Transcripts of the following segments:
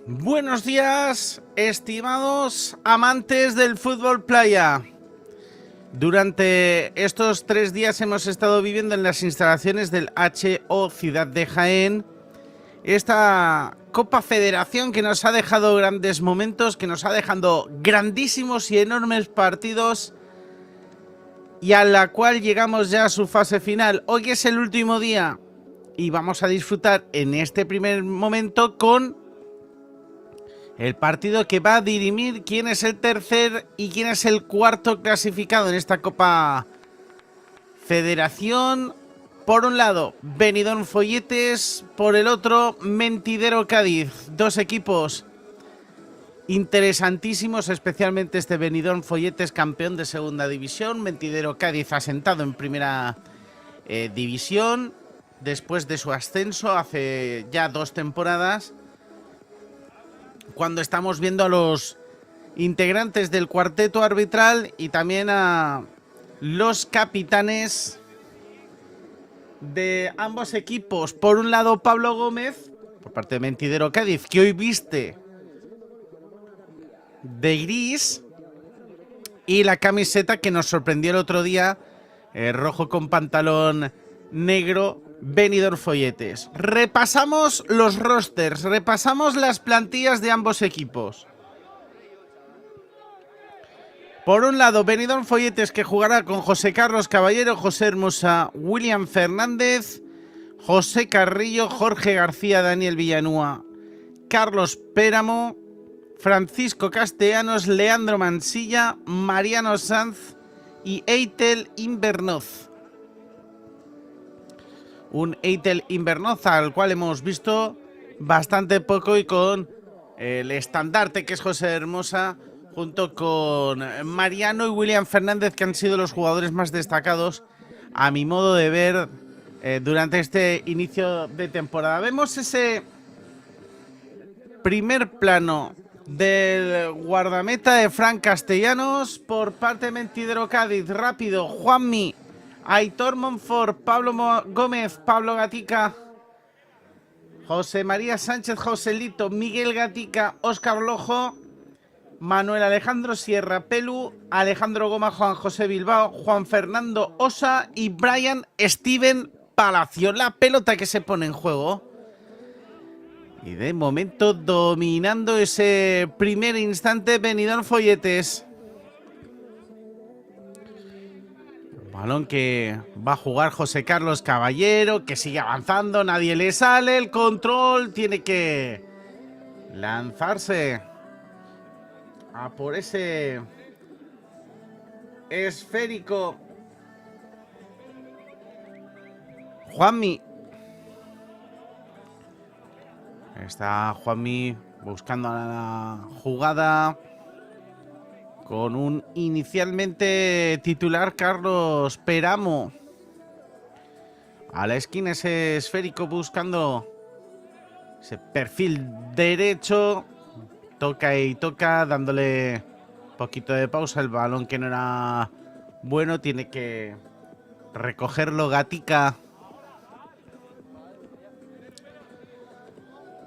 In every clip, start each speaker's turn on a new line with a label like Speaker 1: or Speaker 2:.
Speaker 1: Buenos días, estimados amantes del fútbol playa. Durante estos 3 días hemos estado viviendo en las instalaciones del HO Ciudad de Jaén esta Copa Federación que nos ha dejado grandes momentos, que nos ha dejado grandísimos y enormes partidos y a la cual llegamos ya a su fase final. Hoy es el último día y vamos a disfrutar en este primer momento con el partido que va a dirimir quién es el tercer y quién es el cuarto clasificado en esta Copa Federación. Por un lado, Benidorm Folletes, por el otro, Mentidero Cádiz. Dos equipos interesantísimos, especialmente este Benidorm Folletes, campeón de segunda división. Mentidero Cádiz asentado en primera división después de su ascenso hace ya 2 temporadas. Cuando estamos viendo a los integrantes del cuarteto arbitral y también a los capitanes de ambos equipos. Por un lado, Pablo Gómez, por parte de Mentidero Cádiz, que hoy viste de gris, y la camiseta que nos sorprendió el otro día, rojo con pantalón negro, Benidorm Folletes. Repasamos los rosters, repasamos las plantillas de ambos equipos. Por un lado, Benidorm Folletes, que jugará con José Carlos Caballero, José Hermosa, William Fernández, José Carrillo, Jorge García, Daniel Villanueva, Carlos Péramo, Francisco Castellanos, Leandro Mansilla, Mariano Sanz y Eitel Invernoz. Un Eitel Invernoz al cual hemos visto bastante poco y con el estandarte que es José Hermosa, junto con Mariano y William Fernández, que han sido los jugadores más destacados, a mi modo de ver, durante este inicio de temporada. Vemos ese primer plano del guardameta de Fran Castellanos por parte de Mentidero Cádiz. Rápido, Juanmi, Aitor Monfort, Pablo Gómez, Pablo Gatica, José María Sánchez, Joselito, Miguel Gatica, Óscar Lojo, Manuel Alejandro Sierra Pelu, Alejandro Goma, Juan José Bilbao, Juan Fernando Osa y Brian Steven Palacio. La pelota que se pone en juego. Y de momento dominando ese primer instante Benidorm Folletes. Balón que va a jugar José Carlos Caballero, que sigue avanzando, nadie le sale, el control, tiene que lanzarse a por ese esférico Juanmi. Está Juanmi buscando la jugada con un inicialmente titular Carlos Péramo. A la esquina ese esférico buscando ese perfil derecho. Toca y toca, dándole un poquito de pausa. El balón que no era bueno, tiene que recogerlo Gatica.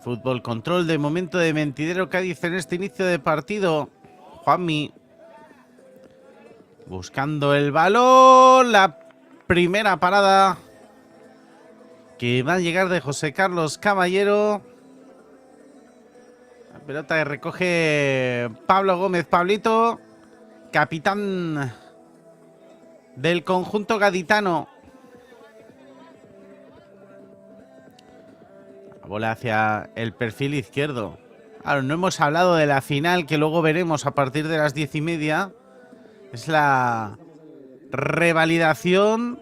Speaker 1: Fútbol control de momento de Mentidero Cádiz en este inicio de partido. Juanmi buscando el balón. La primera parada que va a llegar de José Carlos Caballero. La pelota que recoge Pablo Gómez. Pablito, capitán del conjunto gaditano. La bola hacia el perfil izquierdo. Claro, no hemos hablado de la final, que luego veremos a partir de las 10:30. Es la revalidación,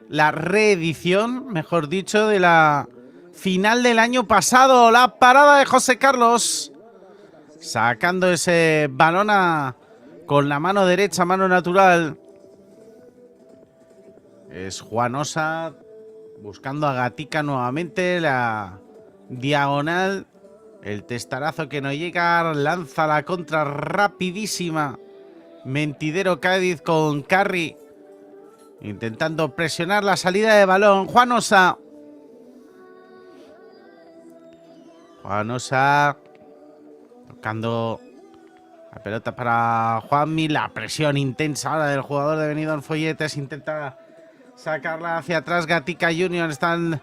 Speaker 1: la reedición, mejor dicho, de la final del año pasado. La parada de José Carlos, sacando ese balón con la mano derecha, mano natural. Es Juan Osa buscando a Gatica nuevamente. La diagonal, el testarazo que no llega, lanza la contra rapidísima. Mentidero Cádiz con Carri intentando presionar la salida de balón. Juan Osa Tocando la pelota para Juanmi. La presión intensa ahora del jugador de Benidorm Folletes. Intenta sacarla hacia atrás Gatica Junior. Están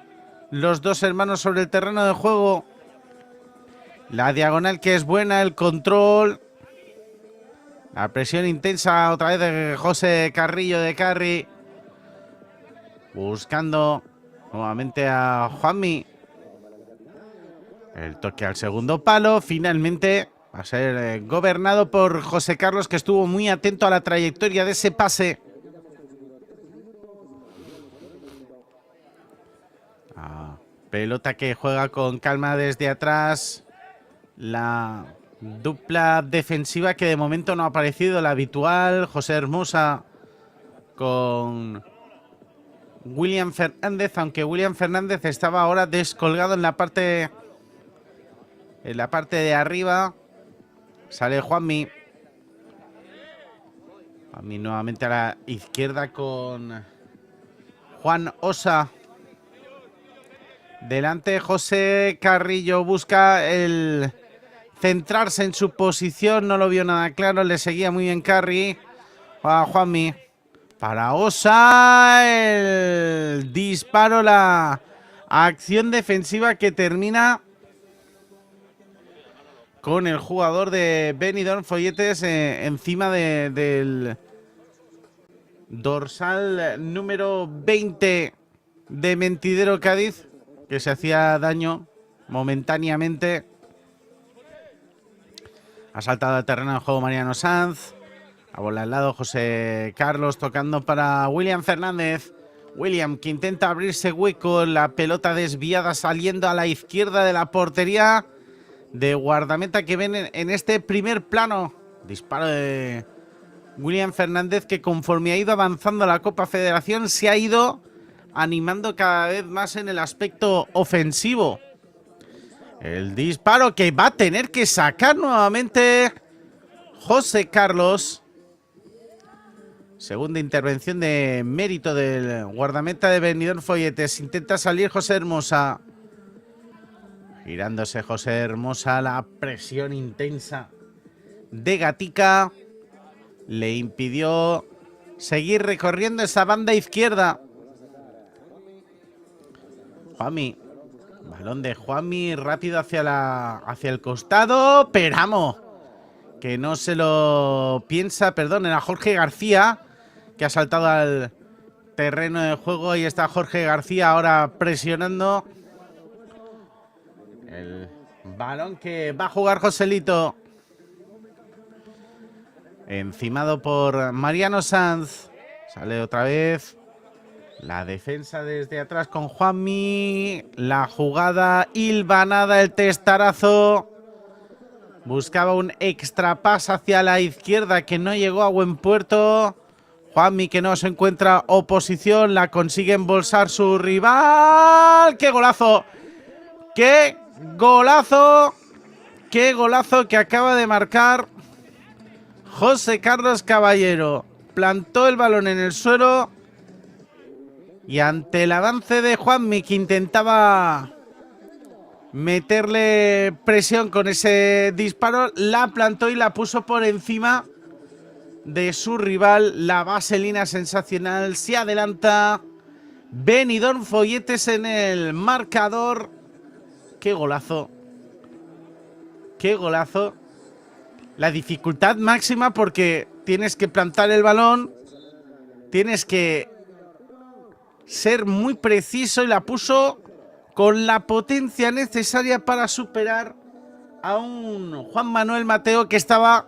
Speaker 1: los dos hermanos sobre el terreno de juego. La diagonal que es buena, el control. La presión intensa otra vez de José Carrillo de Carri. Buscando nuevamente a Juanmi. El toque al segundo palo. Finalmente va a ser gobernado por José Carlos, que estuvo muy atento a la trayectoria de ese pase. Pelota que juega con calma desde atrás. La dupla defensiva que de momento no ha aparecido, la habitual. José Hermosa con William Fernández, aunque William Fernández estaba ahora descolgado en la parte de arriba. Sale Juanmi. Juanmi nuevamente a la izquierda con Juan Osa. Delante José Carrillo busca el centrarse en su posición. No lo vio nada claro. Le seguía muy bien Carri. Juanmi. Para Osa. El disparo. La acción defensiva que termina con el jugador de Benidorm Folletes encima del dorsal número 20 de Mentidero Cádiz, que se hacía daño momentáneamente. Ha saltado al terreno de juego Mariano Sanz. A bola al lado José Carlos tocando para William Fernández. William que intenta abrirse hueco. La pelota desviada saliendo a la izquierda de la portería de guardameta que ven en este primer plano. Disparo de William Fernández, que conforme ha ido avanzando la Copa Federación se ha ido animando cada vez más en el aspecto ofensivo. El disparo que va a tener que sacar nuevamente José Carlos. Segunda intervención de mérito del guardameta de Benidorm Folletes. Intenta salir José Hermosa. Girándose José Hermosa. La presión intensa de Gatica le impidió seguir recorriendo esa banda izquierda. Juanmi. Balón de Juanmi rápido hacia el costado. Peramo, que no se lo piensa. Perdón, era Jorge García, que ha saltado al terreno de juego. Ahí está Jorge García ahora presionando. El balón que va a jugar Joselito. Encimado por Mariano Sanz. Sale otra vez. La defensa desde atrás con Juanmi. La jugada hilvanada, el testarazo. Buscaba un extra pas hacia la izquierda que no llegó a buen puerto. Juanmi que no se encuentra oposición. La consigue embolsar su rival. ¡Qué golazo! ¡Qué golazo! ¡Qué golazo que acaba de marcar José Carlos Caballero! Plantó el balón en el suelo. Y ante el avance de Juanmi, que intentaba meterle presión con ese disparo, la plantó y la puso por encima de su rival. La vaselina sensacional. Se adelanta Benidorm Folletes en el marcador. ¡Qué golazo! ¡Qué golazo! La dificultad máxima porque tienes que plantar el balón, tienes que ser muy preciso y la puso con la potencia necesaria para superar a un Juan Manuel Mateo que estaba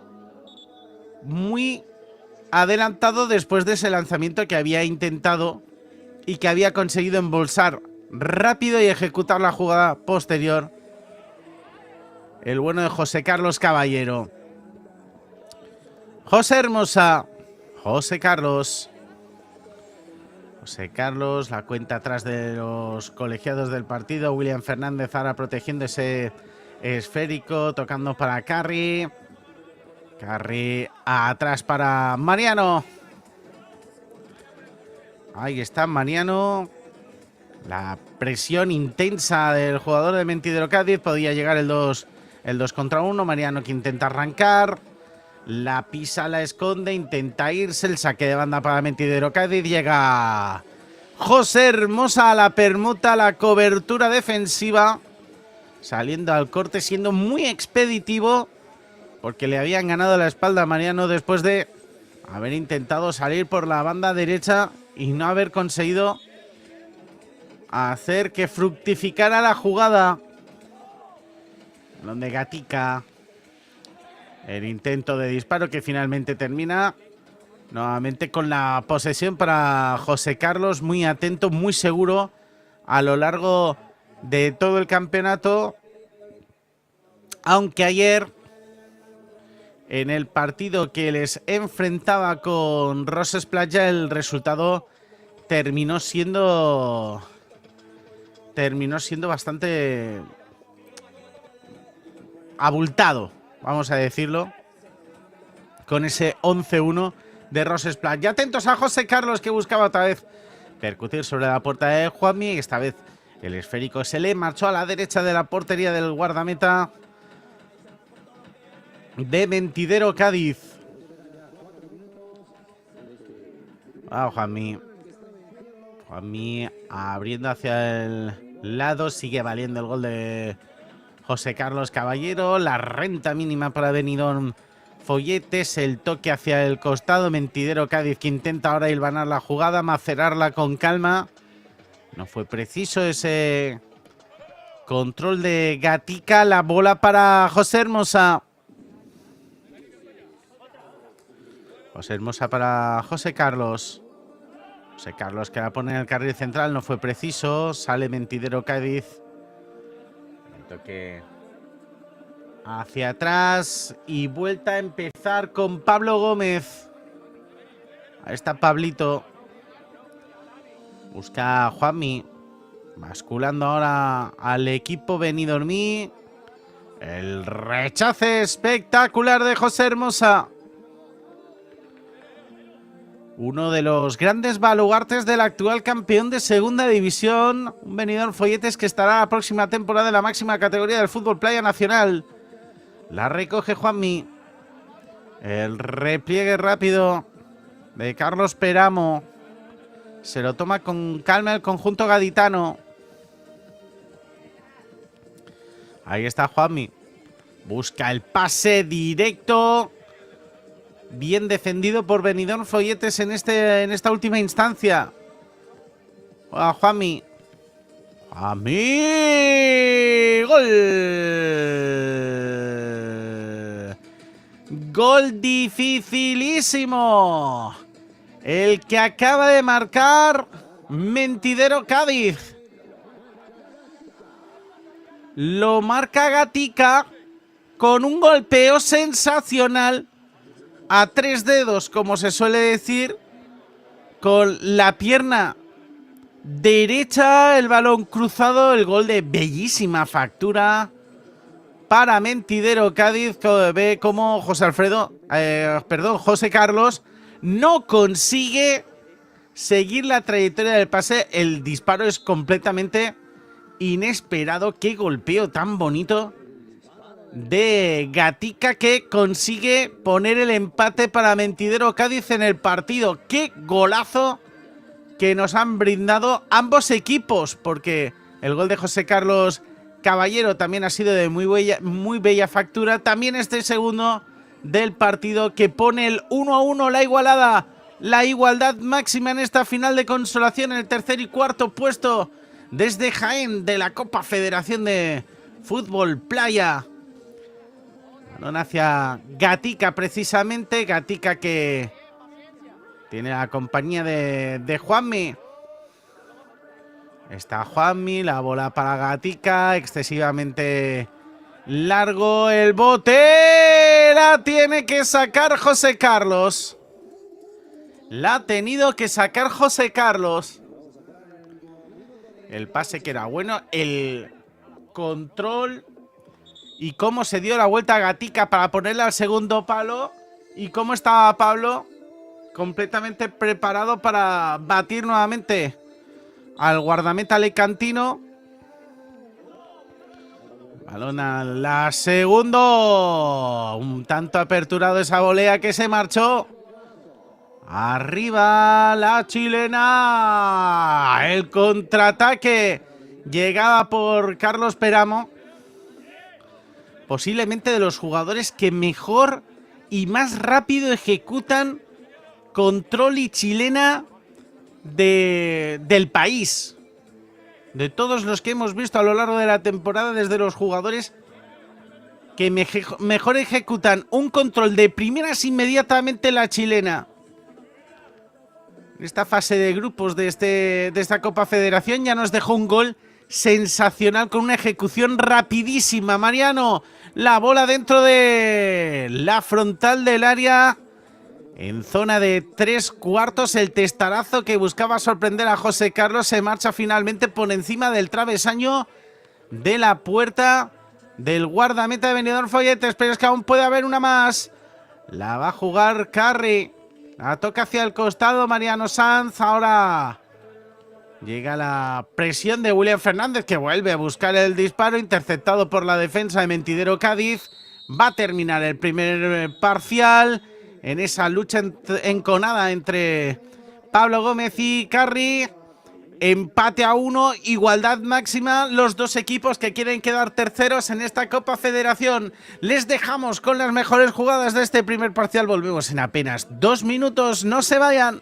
Speaker 1: muy adelantado después de ese lanzamiento que había intentado y que había conseguido embolsar rápido y ejecutar la jugada posterior. El bueno de José Carlos Caballero. José Hermosa. José Carlos. José Carlos, la cuenta atrás de los colegiados del partido. William Fernández ahora protegiendo ese esférico, tocando para Carri. Carri atrás para Mariano. Ahí está Mariano. La presión intensa del jugador de Mentidero Cádiz. Podía llegar el 2 el 2 contra 1. Mariano que intenta arrancar. La pisa, la esconde, intenta irse. El saque de banda para Mentidero Cádiz. Llega José Hermosa a la permuta, la cobertura defensiva. Saliendo al corte, siendo muy expeditivo. Porque le habían ganado la espalda a Mariano después de haber intentado salir por la banda derecha y no haber conseguido hacer que fructificara la jugada. Donde Gatica. El intento de disparo que finalmente termina nuevamente con la posesión para José Carlos. Muy atento, muy seguro a lo largo de todo el campeonato. Aunque ayer, en el partido que les enfrentaba con Roses Playa, el resultado terminó siendo bastante abultado, vamos a decirlo, con ese 11-1 de Roses Playa. Atentos a José Carlos, que buscaba otra vez percutir sobre la puerta de Juanmi, y esta vez el esférico se le marchó a la derecha de la portería del guardameta de Mentidero Cádiz. Juanmi abriendo hacia el lado. Sigue valiendo el gol de José Carlos Caballero. La renta mínima para Benidorm Folletes. El toque hacia el costado. Mentidero Cádiz que intenta ahora hilvanar la jugada, macerarla con calma. No fue preciso ese control de Gatica. La bola para José Hermosa. José Hermosa para José Carlos. José Carlos que la pone en el carril central. No fue preciso. Sale Mentidero Cádiz. El toque hacia atrás. Y vuelta a empezar con Pablo Gómez. Ahí está Pablito. Busca a Juanmi. Basculando ahora al equipo benidormí. El rechace espectacular de José Hermosa. Uno de los grandes baluartes del actual campeón de segunda división. Un Benidorm Folletes que estará la próxima temporada en la máxima categoría del fútbol playa nacional. La recoge Juanmi. El repliegue rápido de Carlos Peramo. Se lo toma con calma el conjunto gaditano. Ahí está Juanmi. Busca el pase directo. Bien defendido por Benidorm Folletes en esta última instancia. A Juanmi. Juanmi. Gol. Gol dificilísimo. El que acaba de marcar Mentidero Cádiz. Lo marca Gatica con un golpeo sensacional. A tres dedos, como se suele decir, con la pierna derecha, el balón cruzado, el gol de bellísima factura para Mentidero Cádiz. Ve como José Carlos no consigue seguir la trayectoria del pase. El disparo es completamente inesperado. Qué golpeo tan bonito de Gatica, que consigue poner el empate para Mentidero Cádiz en el partido. Qué golazo que nos han brindado ambos equipos, porque el gol de José Carlos Caballero también ha sido de muy bella factura. También este segundo del partido que pone el 1-1, la igualdad máxima en esta final de consolación, en el tercer y cuarto puesto desde Jaén de la Copa Federación de Fútbol Playa. Hacia Gatica, precisamente. Gatica que tiene la compañía de Juanmi. Está Juanmi, la bola para Gatica, excesivamente largo el bote. La tiene que sacar José Carlos. La ha tenido que sacar José Carlos. El pase que era bueno, el control y cómo se dio la vuelta a Gatica para ponerle al segundo palo. Y cómo estaba Pablo completamente preparado para batir nuevamente al guardameta alicantino. Balón a la segundo. Un tanto aperturado esa volea que se marchó. Arriba la chilena. El contraataque. Llegada por Carlos Peramo. Posiblemente de los jugadores que mejor y más rápido ejecutan control y chilena del país. De todos los que hemos visto a lo largo de la temporada, desde los jugadores que mejor ejecutan un control de primeras inmediatamente la chilena. En esta fase de grupos de esta Copa Federación ya nos dejó un gol sensacional con una ejecución rapidísima. Mariano, la bola dentro de la frontal del área. En zona de 3/4, el testarazo que buscaba sorprender a José Carlos se marcha finalmente por encima del travesaño de la puerta del guardameta de Benidorm Folletes, pero es que aún puede haber una más. La va a jugar Carri. La toca hacia el costado Mariano Sanz. Ahora llega la presión de William Fernández, que vuelve a buscar el disparo, interceptado por la defensa de Mentidero Cádiz. Va a terminar el primer parcial en esa lucha enconada entre Pablo Gómez y Carri. Empate a 1, igualdad máxima, los dos equipos que quieren quedar terceros en esta Copa Federación. Les dejamos con las mejores jugadas de este primer parcial. Volvemos en apenas 2 minutos, no se vayan.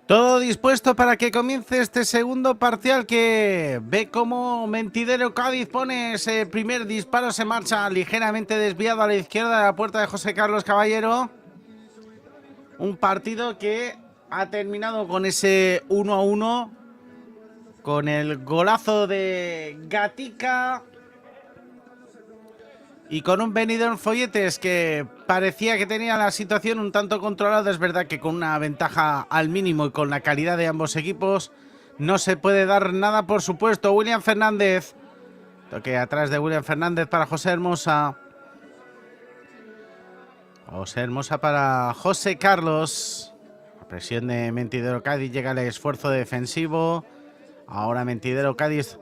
Speaker 1: Todo dispuesto para que comience este segundo parcial, que ve cómo Mentidero Cádiz pone ese primer disparo, se marcha ligeramente desviado a la izquierda de la puerta de José Carlos Caballero. Un partido que ha terminado con ese 1-1, con el golazo de Gatica y con un Benidorm Folletes que parecía que tenía la situación un tanto controlada. Es verdad que con una ventaja al mínimo y con la calidad de ambos equipos no se puede dar nada, por supuesto. William Fernández, toque atrás de William Fernández para José Hermosa. José Hermosa para José Carlos. La presión de Mentidero Cádiz, llega el esfuerzo defensivo. Ahora Mentidero Cádiz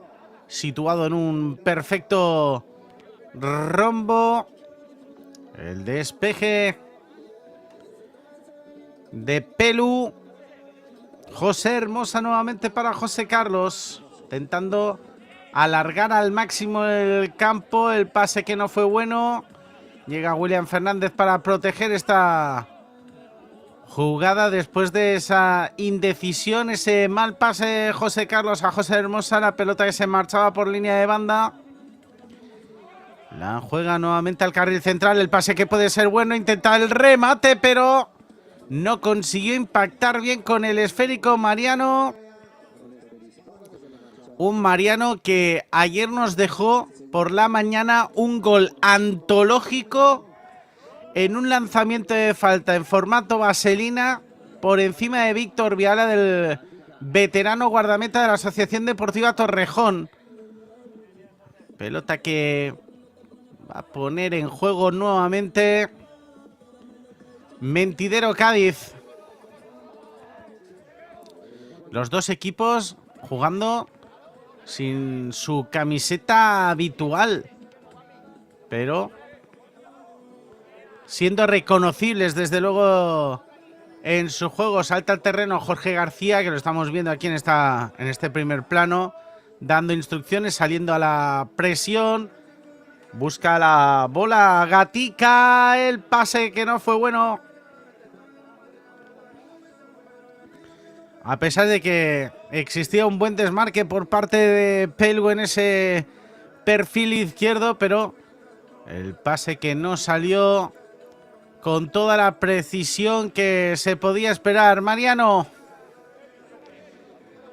Speaker 1: situado en un perfecto rombo. El despeje de Pelu. José Hermosa nuevamente para José Carlos, intentando alargar al máximo el campo. El pase que no fue bueno. Llega William Fernández para proteger esta jugada después de esa indecisión, ese mal pase de José Carlos a José Hermosa. La pelota que se marchaba por línea de banda. La juega nuevamente al carril central. El pase que puede ser bueno. Intenta el remate, pero no consiguió impactar bien con el esférico Mariano. Un Mariano que ayer nos dejó por la mañana un gol antológico en un lanzamiento de falta en formato vaselina por encima de Víctor Viala, del veterano guardameta de la Asociación Deportiva Torrejón. Pelota que va a poner en juego nuevamente Mentidero Cádiz. Los dos equipos jugando sin su camiseta habitual, pero siendo reconocibles desde luego en su juego. Salta al terreno Jorge García, que lo estamos viendo aquí en este primer plano, dando instrucciones, saliendo a la presión. Busca la bola Gatica, el pase que no fue bueno. A pesar de que existía un buen desmarque por parte de Pelu en ese perfil izquierdo, pero el pase que no salió con toda la precisión que se podía esperar. Mariano.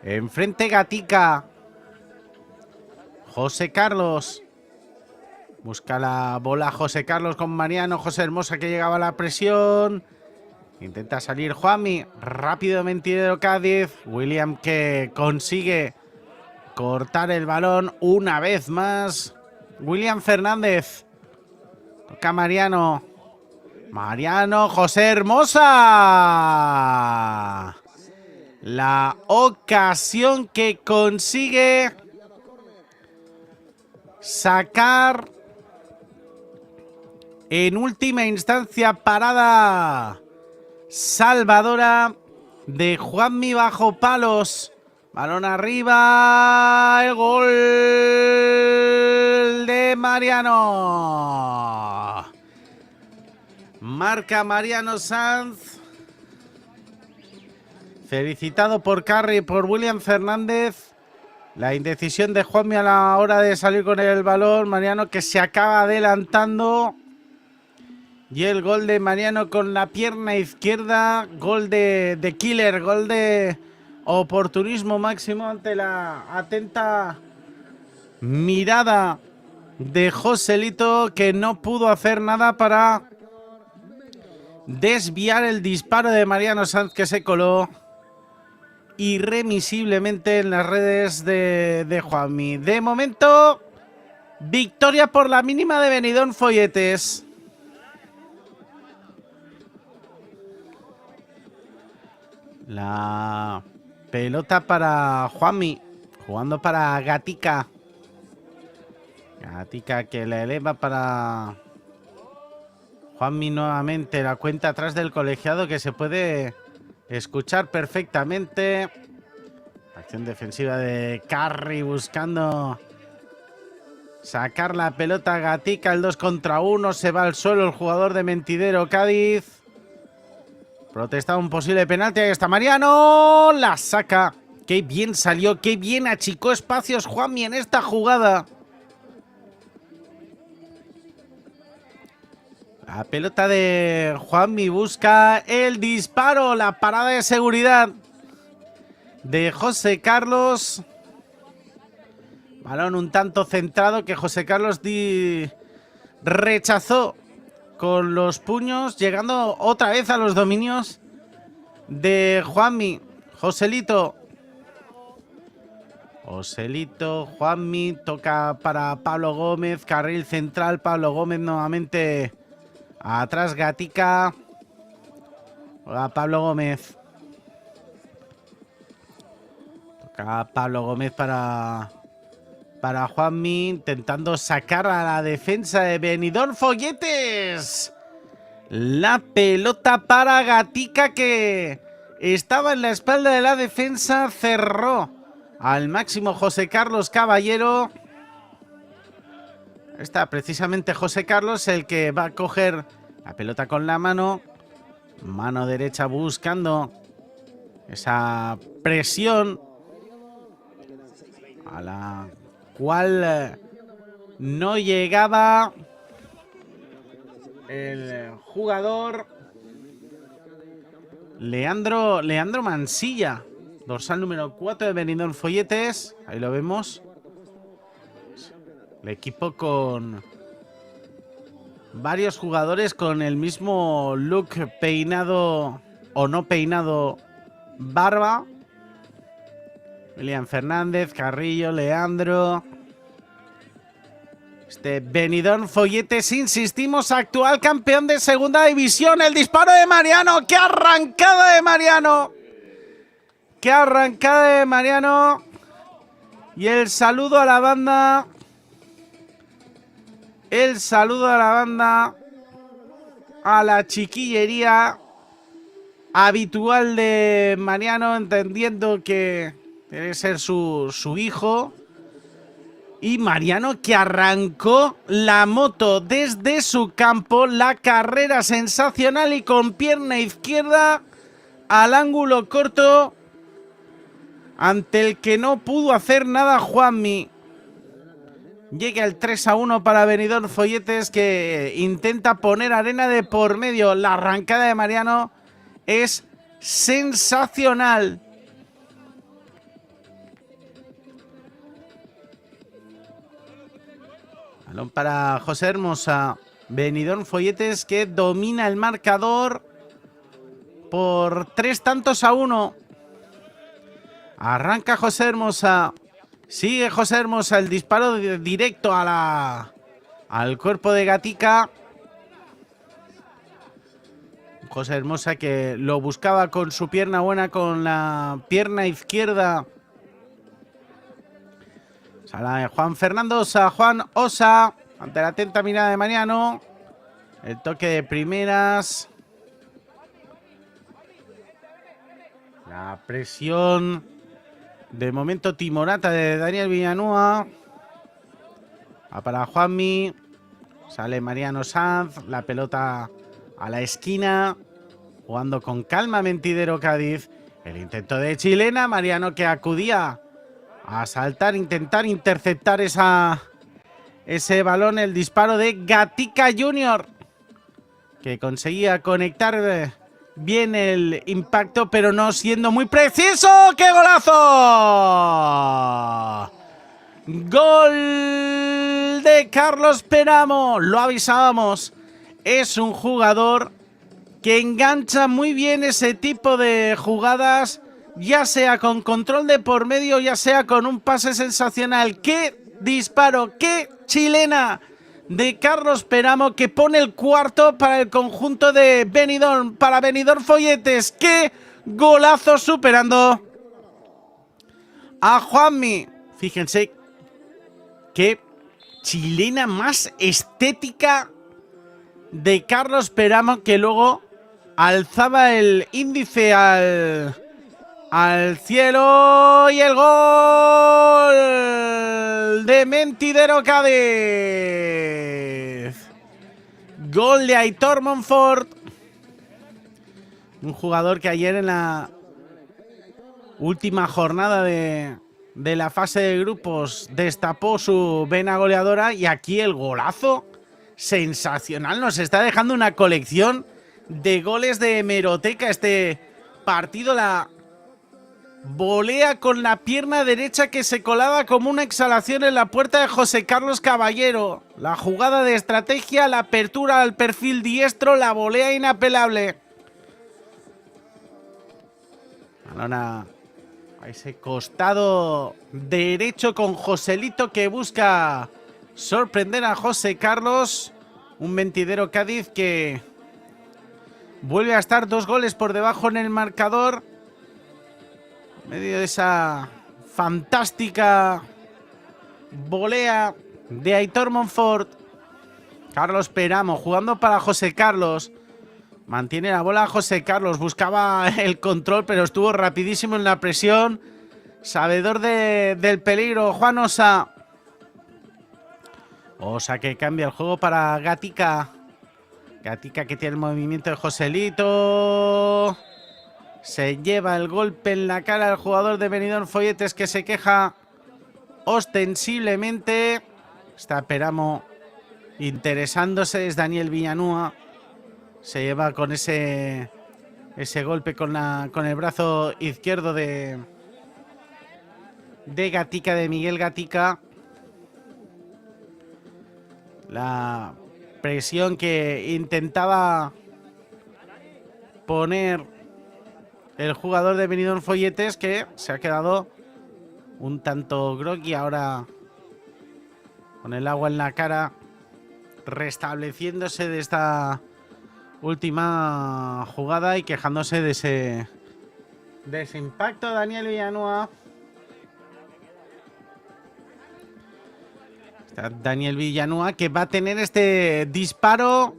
Speaker 1: Enfrente Gatica. José Carlos. Busca la bola José Carlos con Mariano. José Hermosa que llegaba a la presión. Intenta salir Juanmi. Rápido Mentidero Cádiz. William que consigue cortar el balón una vez más. William Fernández. Toca Mariano. Mariano, José Hermosa. La ocasión que consigue sacar en última instancia, parada salvadora de Juanmi bajo palos. Balón arriba, el gol de Mariano. Marca Mariano Sanz. Felicitado por Carri y por William Fernández. La indecisión de Juanmi a la hora de salir con el balón. Mariano que se acaba adelantando. Y el gol de Mariano con la pierna izquierda. Gol de killer. Gol de oportunismo máximo ante la atenta mirada de Joselito, que no pudo hacer nada para desviar el disparo de Mariano Sanz, que se coló irremisiblemente en las redes de Juanmi. De momento, victoria por la mínima de Benidorm Folletes. La pelota para Juanmi, jugando para Gatica. Gatica que la eleva para Juanmi nuevamente. La cuenta atrás del colegiado que se puede escuchar perfectamente. Acción defensiva de Carri buscando sacar la pelota a Gatica. El 2 contra 1. Se va al suelo el jugador de Mentidero Cádiz. Protesta un posible penalti. Ahí está Mariano. La saca. Qué bien salió. Qué bien achicó espacios Juanmi en esta jugada. La pelota de Juanmi busca el disparo. La parada de seguridad de José Carlos. Balón un tanto centrado que José Carlos rechazó con los puños, llegando otra vez a los dominios de Juanmi. Joselito. Joselito, Juanmi, toca para Pablo Gómez, carril central, Pablo Gómez nuevamente atrás, Gatica. Hola, Pablo Gómez. Toca Pablo Gómez para para Juanmi, intentando sacar a la defensa de Benidorm Folletes. La pelota para Gatica, que estaba en la espalda de la defensa, cerró al máximo José Carlos Caballero. Está precisamente José Carlos el que va a coger la pelota con la mano derecha, buscando esa presión a la cual no llegaba el jugador Leandro Mansilla, dorsal número 4 de Benidorm Folletes. Ahí lo vemos. El equipo con varios jugadores con el mismo look, peinado o no peinado, barba. William Fernández, Carrillo, Leandro. Benidorm Folletes, insistimos, actual campeón de segunda división. El disparo de Mariano. ¡Qué arrancada de Mariano! ¡Qué arrancada de Mariano! Y el saludo a la banda. El saludo a la banda. A la chiquillería habitual de Mariano, entendiendo que debe ser su hijo. Y Mariano, que arrancó la moto desde su campo, la carrera sensacional y con pierna izquierda al ángulo corto, ante el que no pudo hacer nada Juanmi. Llega el 3-1 para Benidorm Folletes, que intenta poner arena de por medio. La arrancada de Mariano es sensacional. Balón para José Hermosa. Benidorm Folletes, que domina el marcador por 3-1. Arranca José Hermosa. Sigue José Hermosa. El disparo directo a al cuerpo de Gatica. José Hermosa, que lo buscaba con su pierna buena, con la pierna izquierda. Sala de Juan Fernando Osa. Juan Osa, ante la atenta mirada de Mariano. El toque de primeras. La presión de momento timorata de Daniel Villanueva. Va para Juanmi. Sale Mariano Sanz. La pelota a la esquina. Jugando con calma Mentidero Cádiz. El intento de Chilena. Mariano, que acudía a saltar, intentar interceptar ese balón. El disparo de Gatica Junior, que conseguía conectar bien el impacto, pero no siendo muy preciso. ¡Qué golazo! Gol de Carlos Peramo. Lo avisábamos. Es un jugador que engancha muy bien ese tipo de jugadas, ya sea con control de por medio, ya sea con un pase sensacional. ¡Qué disparo! ¡Qué chilena de Carlos Peramo, que pone el cuarto para el conjunto de Benidorm, para Benidorm Folletes! ¡Qué golazo! Superando a Juanmi. Fíjense qué chilena más estética de Carlos Peramo, que luego alzaba el índice al cielo. Y el gol de Mentidero Cádiz. Gol de Aitor Monfort. Un jugador que ayer, en la última jornada de la fase de grupos, destapó su vena goleadora. Y aquí el golazo sensacional. Nos está dejando una colección de goles de hemeroteca este partido. La volea con la pierna derecha, que se colaba como una exhalación en la puerta de José Carlos Caballero. La jugada de estrategia, la apertura al perfil diestro, la volea inapelable. Balón a ese costado derecho con Joselito, que busca sorprender a José Carlos. Un Mentidero Cádiz que vuelve a estar 2 goles por debajo en el marcador, en medio de esa fantástica Volea de Aitor Monfort. Carlos Peramo jugando para José Carlos. Mantiene la bola José Carlos. Buscaba el control, pero estuvo rapidísimo en la presión. Sabedor del peligro, Juan Osa. Osa que cambia el juego para Gatica. Gatica que tiene el movimiento de Joselito. Se lleva el golpe en la cara al jugador de Benidorm Folletes, que se queja ostensiblemente. Está Peramo interesándose. Es Daniel Villanueva. Se lleva con ese golpe con el brazo izquierdo de Gatica, de Miguel Gatica. La presión que intentaba poner el jugador de Benidorm Folletes, que se ha quedado un tanto groggy ahora con el agua en la cara, restableciéndose de esta última jugada y quejándose de ese impacto. Daniel Villanueva. Está Daniel Villanueva, que va a tener este disparo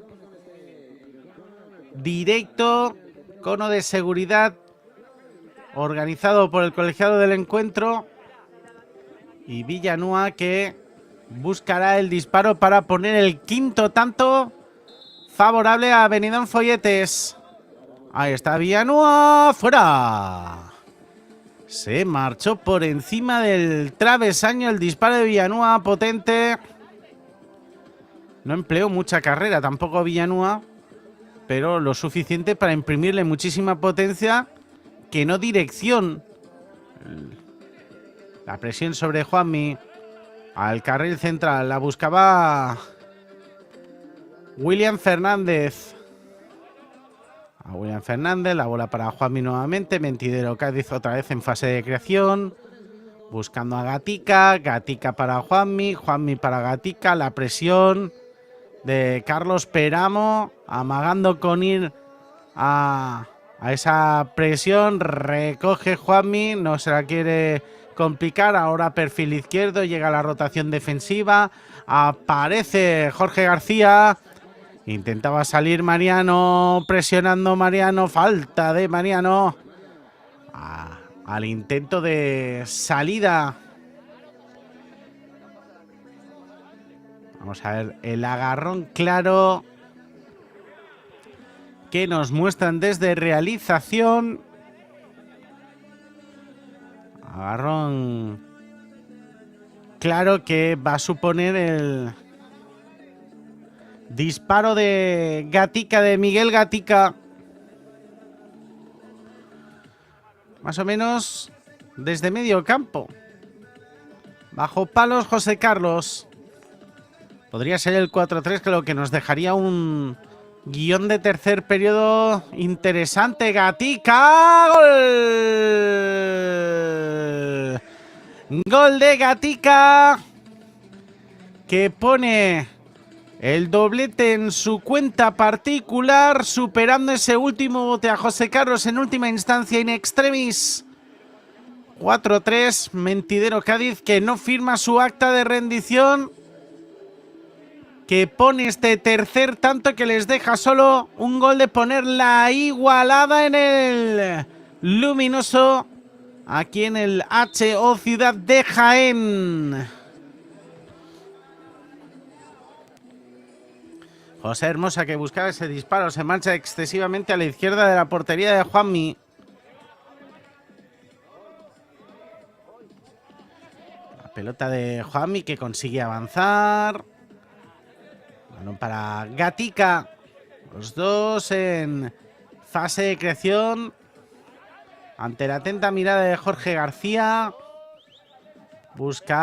Speaker 1: directo, cono de seguridad organizado por el colegiado del encuentro, y Villanueva que buscará el disparo para poner el quinto tanto favorable a Benidorm Folletes. Ahí está Villanueva, fuera. Se marchó por encima del travesaño el disparo de Villanueva, potente. No empleó mucha carrera tampoco Villanueva, pero lo suficiente para imprimirle muchísima potencia, que no dirección. La presión sobre Juanmi al carril central, la buscaba William Fernández. A William Fernández, la bola para Juanmi nuevamente. Mentidero Cádiz otra vez en fase de creación, buscando a Gatica. Gatica para Juanmi, Juanmi para Gatica. La presión de Carlos Peramo, amagando con ir a esa presión. Recoge Juanmi, no se la quiere complicar. Ahora perfil izquierdo, llega la rotación defensiva. Aparece Jorge García. Intentaba salir Mariano, presionando Mariano. Falta de Mariano al intento de salida. Vamos a ver el agarrón claro que nos muestran desde realización. Agarrón claro que va a suponer el disparo de Gatica, de Miguel Gatica. Más o menos desde medio campo. Bajo palos José Carlos. Podría ser el 4-3, que lo que nos dejaría un guión de tercer periodo interesante. Gatica. ¡Gol! Gol de Gatica, que pone el doblete en su cuenta particular, superando ese último bote a José Carlos en última instancia in extremis. 4-3, Mentidero Cádiz, que no firma su acta de rendición, que pone este tercer tanto que les deja solo un gol de poner la igualada en el Luminoso, aquí en el HO Ciudad de Jaén. José Hermosa, que buscaba ese disparo, se marcha excesivamente a la izquierda de la portería de Juanmi. La pelota de Juanmi, que consigue avanzar. Balón para Gatica. Los dos en fase de creación. Ante la atenta mirada de Jorge García. Busca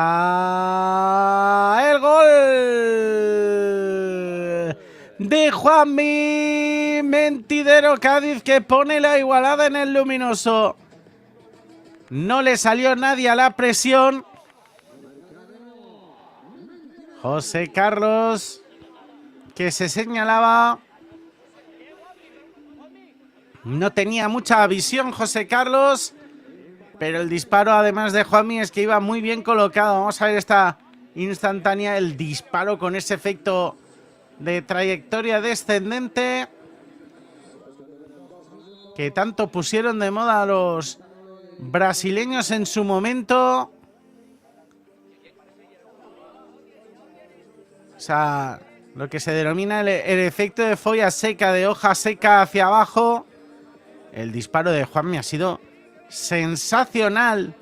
Speaker 1: el gol de Juanmi. Mentidero Cádiz, que pone la igualada en el Luminoso. No le salió nadie a la presión. José Carlos, que se señalaba. No tenía mucha visión José Carlos, pero el disparo, además de Juanmi, es que iba muy bien colocado. Vamos a ver esta instantánea, el disparo con ese efecto de trayectoria descendente que tanto pusieron de moda a los brasileños en su momento. O sea, lo que se denomina el efecto de folla seca, de hoja seca hacia abajo. El disparo de Juanmi ha sido sensacional.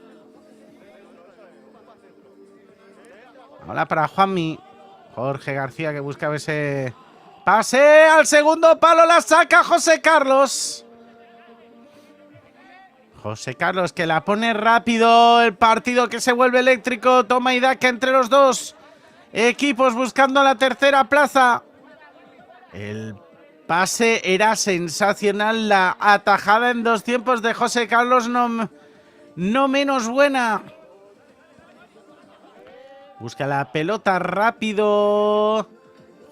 Speaker 1: Ahora para Juanmi. Jorge García que busca ese pase al segundo palo. La saca José Carlos. José Carlos que la pone rápido. El partido que se vuelve eléctrico. Toma y daca entre los dos equipos buscando la tercera plaza. El pase era sensacional. La atajada en dos tiempos de José Carlos no menos buena. Busca la pelota rápido.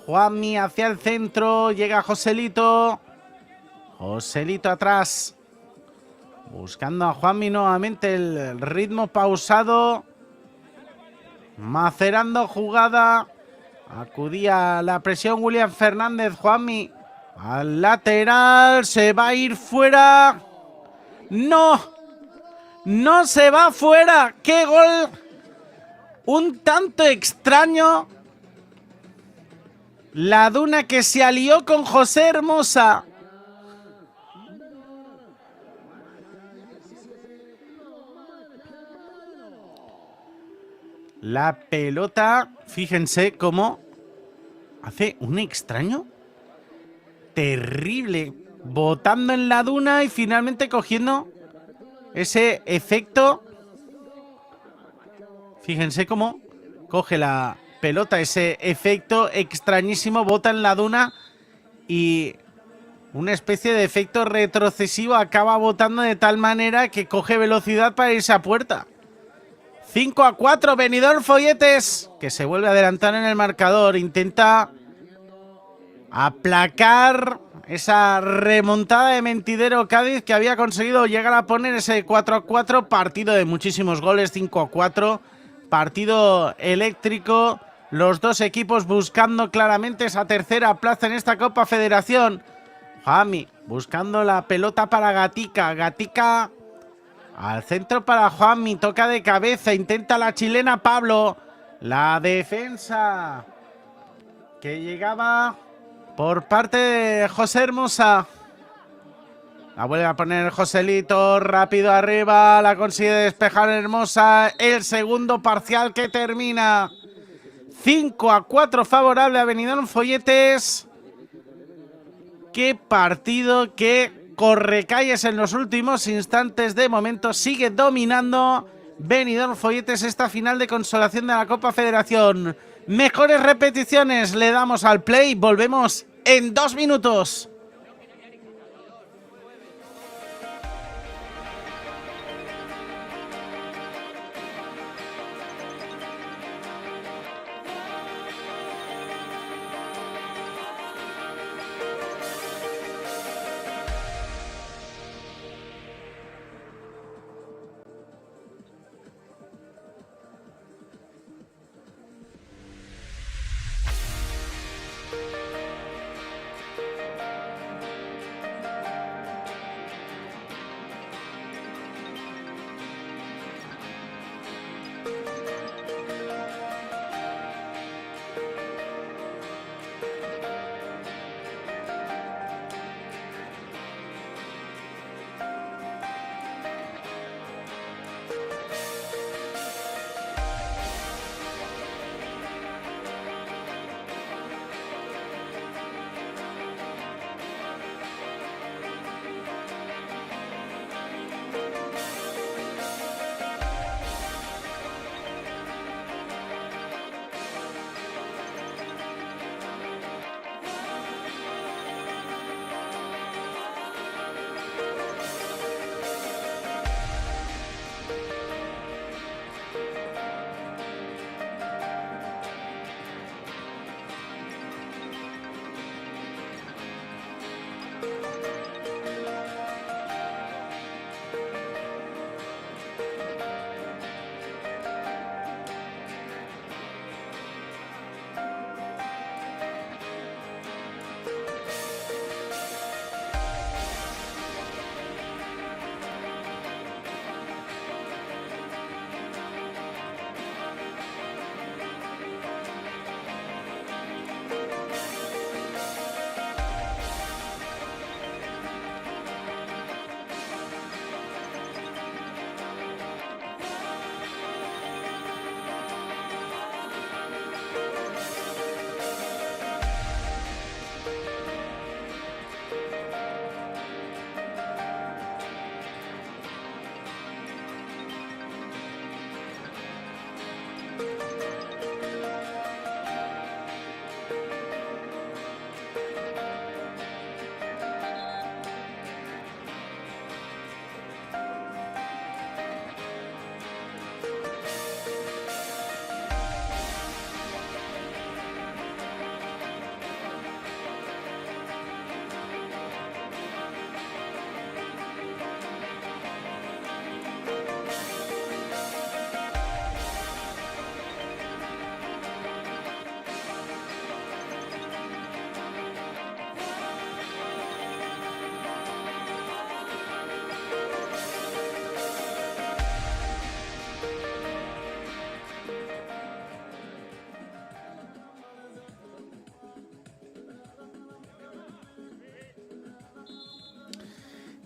Speaker 1: Juanmi hacia el centro. Llega Joselito. Joselito atrás. Buscando a Juanmi nuevamente, el ritmo pausado. Macerando jugada. Acudía a la presión William Fernández. Juanmi al lateral. Se va a ir fuera. ¡No! ¡No se va fuera! ¡Qué gol! Un tanto extraño. La Duna que se alió con José Hermosa. La pelota, fíjense cómo hace un extraño terrible, botando en la Duna y finalmente cogiendo ese efecto. Fíjense cómo coge la pelota, ese efecto extrañísimo, bota en la Duna y una especie de efecto retrocesivo acaba botando de tal manera que coge velocidad para irse a puerta. 5-4, Benidorm Folletes, que se vuelve a adelantar en el marcador. Intenta aplacar esa remontada de Mentidero Cádiz que había conseguido llegar a poner ese 4-4. Partido de muchísimos goles, 5-4. Partido eléctrico. Los dos equipos buscando claramente esa tercera plaza en esta Copa Federación. Juanmi buscando la pelota para Gatica. Gatica al centro para Juanmi, toca de cabeza, intenta la chilena Pablo. La defensa que llegaba por parte de José Hermosa. La vuelve a poner Joselito, rápido arriba, la consigue despejar Hermosa. El segundo parcial que termina 5-4 favorable a Benidorm Folletes. Qué partido, qué correcalles en los últimos instantes. De momento sigue dominando Benidorm Folletes esta final de consolación de la Copa Federación. Mejores repeticiones, le damos al play, volvemos en 2 minutos.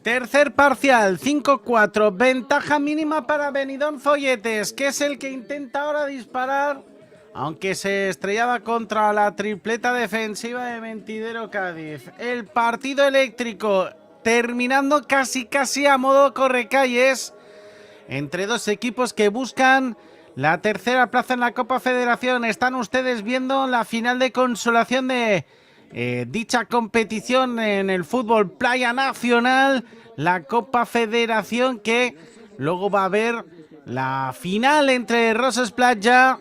Speaker 1: Tercer parcial, 5-4, ventaja mínima para Benidorm Folletes, que es el que intenta ahora disparar, aunque se estrellaba contra la tripleta defensiva de Mentidero Cádiz. El partido eléctrico terminando casi a modo correcalles entre dos equipos que buscan la tercera plaza en la Copa Federación. Están ustedes viendo la final de consolación de dicha competición en el fútbol playa nacional, la Copa Federación, que luego va a haber la final entre Roses Playa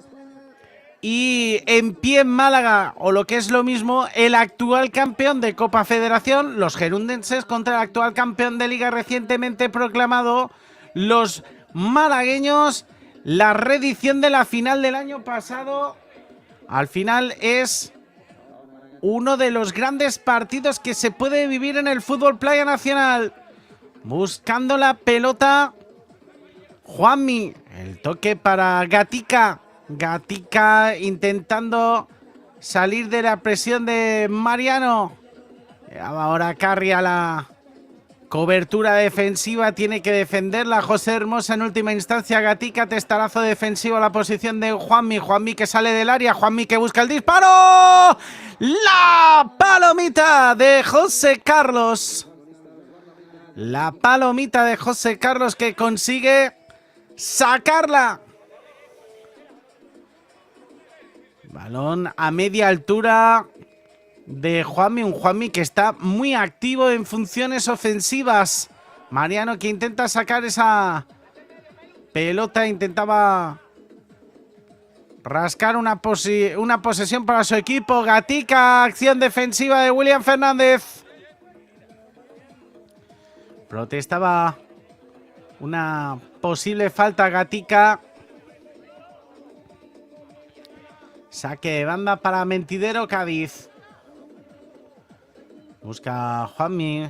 Speaker 1: y En Pie Málaga, o lo que es lo mismo, el actual campeón de Copa Federación, los gerundenses, contra el actual campeón de Liga recientemente proclamado, los malagueños. La reedición de la final del año pasado, al final es uno de los grandes partidos que se puede vivir en el fútbol playa nacional. Buscando la pelota, Juanmi, el toque para Gatica. Gatica intentando salir de la presión de Mariano. Ahora Carri a la cobertura defensiva, tiene que defenderla José Hermosa en última instancia. Gatica, testarazo defensivo a la posición de Juanmi. Juanmi que sale del área, Juanmi que busca el disparo. La palomita de José Carlos. La palomita de José Carlos que consigue sacarla. Balón a media altura de Juanmi, un Juanmi que está muy activo en funciones ofensivas. Mariano que intenta sacar esa pelota, intentaba rascar una posesión para su equipo. Gatica, acción defensiva de William Fernández. Protestaba una posible falta Gatica. Saque de banda para Mentidero Cádiz. Busca Juanmi.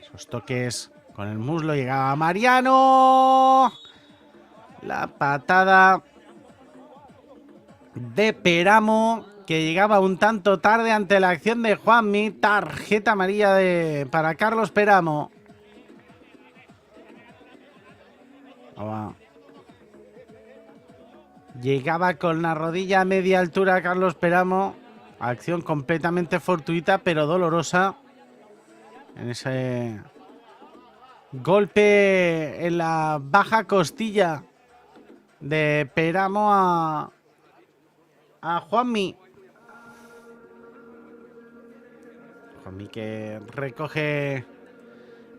Speaker 1: Esos toques con el muslo. Llegaba Mariano. La patada de Peramo, que llegaba un tanto tarde ante la acción de Juanmi. Tarjeta amarilla para Carlos Peramo. Llegaba con la rodilla a media altura Carlos Peramo. Acción completamente fortuita, pero dolorosa. En ese golpe en la baja costilla de Peramo a Juanmi. Juanmi que recoge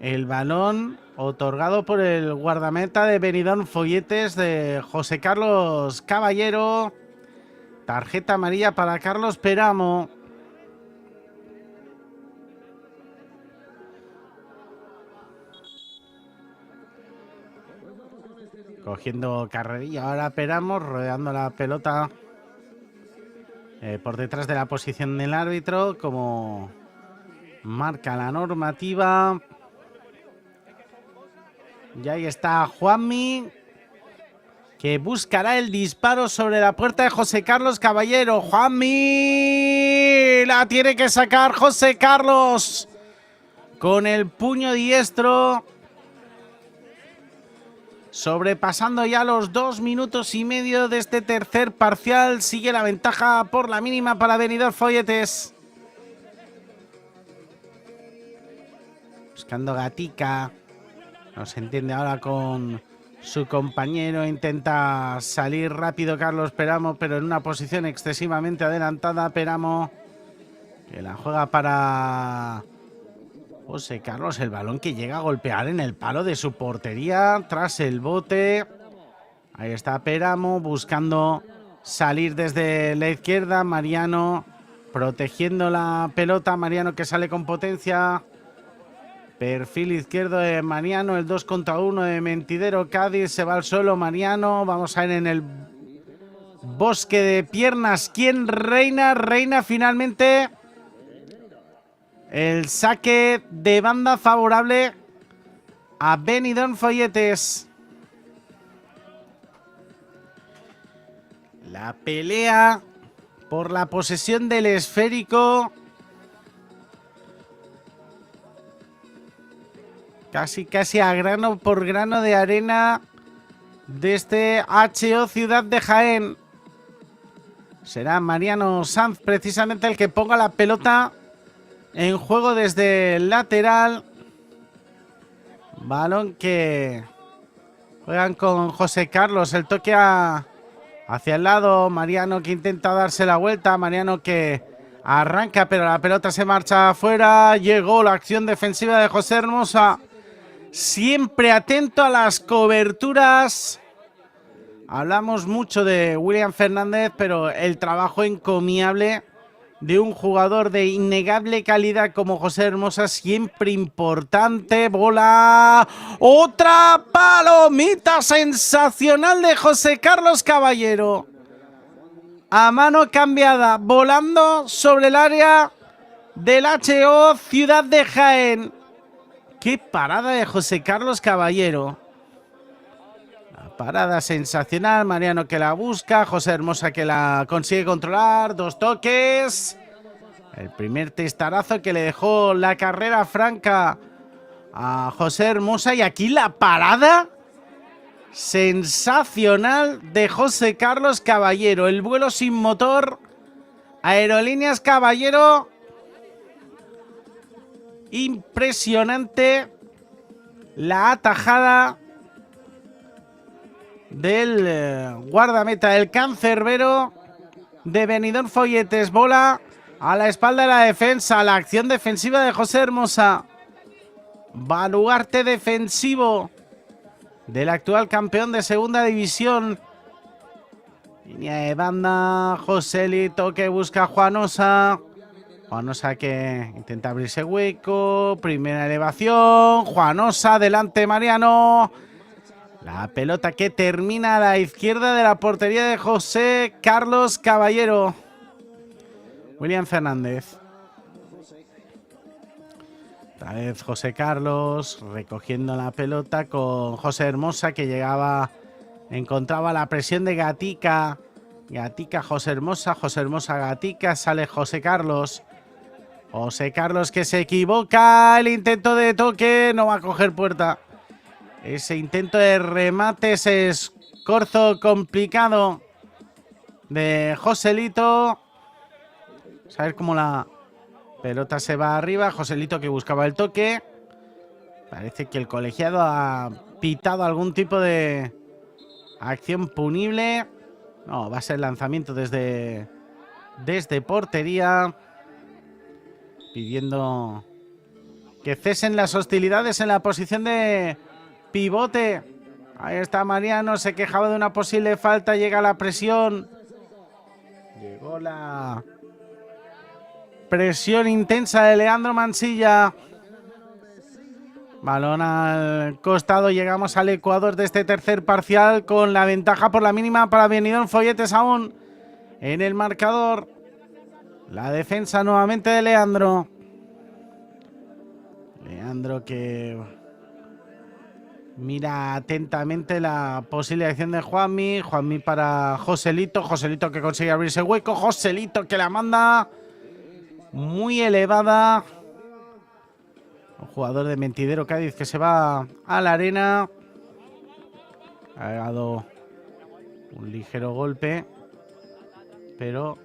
Speaker 1: el balón otorgado por el guardameta de Benidorm Folletes, de José Carlos Caballero. Tarjeta amarilla para Carlos Peramo. Cogiendo carrerilla ahora Peramo, rodeando la pelota por detrás de la posición del árbitro, como marca la normativa. Y ahí está Juanmi, que buscará el disparo sobre la puerta de José Carlos Caballero. Juanmi la tiene que sacar José Carlos con el puño diestro. Sobrepasando ya los 2 minutos y medio de este tercer parcial. Sigue la ventaja por la mínima para Benidorm Folletes. Buscando Gatica. No se entiende ahora con su compañero. Intenta salir rápido Carlos Peramo, pero en una posición excesivamente adelantada. Peramo, que la juega para José Carlos. El balón que llega a golpear en el palo de su portería tras el bote. Ahí está Peramo buscando salir desde la izquierda. Mariano protegiendo la pelota. Mariano que sale con potencia. Perfil izquierdo de Mariano, el 2 contra 1 de Mentidero Cádiz. Se va al suelo Mariano. Vamos a ver en el bosque de piernas quién reina. Reina finalmente el saque de banda favorable a Benidorm Folletes. La pelea por la posesión del esférico casi a grano por grano de arena de este HO Ciudad de Jaén. Será Mariano Sanz precisamente el que ponga la pelota en juego desde el lateral. Balón que juegan con José Carlos. El toque hacia el lado. Mariano que intenta darse la vuelta. Mariano que arranca, pero la pelota se marcha afuera. Llegó la acción defensiva de José Hermosa. Siempre atento a las coberturas. Hablamos mucho de William Fernández, pero el trabajo encomiable de un jugador de innegable calidad como José Hermosa, siempre importante. Bola, otra palomita sensacional de José Carlos Caballero. A mano cambiada, volando sobre el área del HO Ciudad de Jaén. ¡Qué parada de José Carlos Caballero! La parada sensacional, Mariano que la busca, José Hermosa que la consigue controlar, 2 toques. El primer testarazo que le dejó la carrera franca a José Hermosa, y aquí la parada sensacional de José Carlos Caballero. El vuelo sin motor, Aerolíneas Caballero. Impresionante la atajada del guardameta, el cancerbero de Benidorm Folletes. Bola a la espalda de la defensa, la acción defensiva de José Hermosa. Baluarte defensivo del actual campeón de segunda división. Línea de banda, Joselito que busca a Juanosa. Juanosa que intenta abrirse hueco. Primera elevación. Juanosa, delante Mariano. La pelota que termina a la izquierda de la portería de José Carlos Caballero. William Fernández. Otra vez José Carlos recogiendo la pelota con José Hermosa que llegaba, encontraba la presión de Gatica. Gatica, José Hermosa, Gatica, sale José Carlos. José Carlos que se equivoca, el intento de toque, no va a coger puerta. Ese intento de remate, ese escorzo complicado de Joselito. A ver cómo la pelota se va arriba. Joselito que buscaba el toque. Parece que el colegiado ha pitado algún tipo de acción punible. No, va a ser lanzamiento desde portería. Pidiendo que cesen las hostilidades en la posición de pivote. Ahí está Mariano, se quejaba de una posible falta, llega la presión. Llegó la presión intensa de Leandro Mansilla. Balón al costado, llegamos al Ecuador de este tercer parcial con la ventaja por la mínima para Benidorm Folletes aún en el marcador. La defensa nuevamente de Leandro. Leandro que mira atentamente la posible acción de Juanmi. Juanmi para Joselito. Joselito que consigue abrirse hueco. Joselito que la manda muy elevada. Un jugador de Mentidero Cádiz que se va a la arena. Ha dado un ligero golpe, pero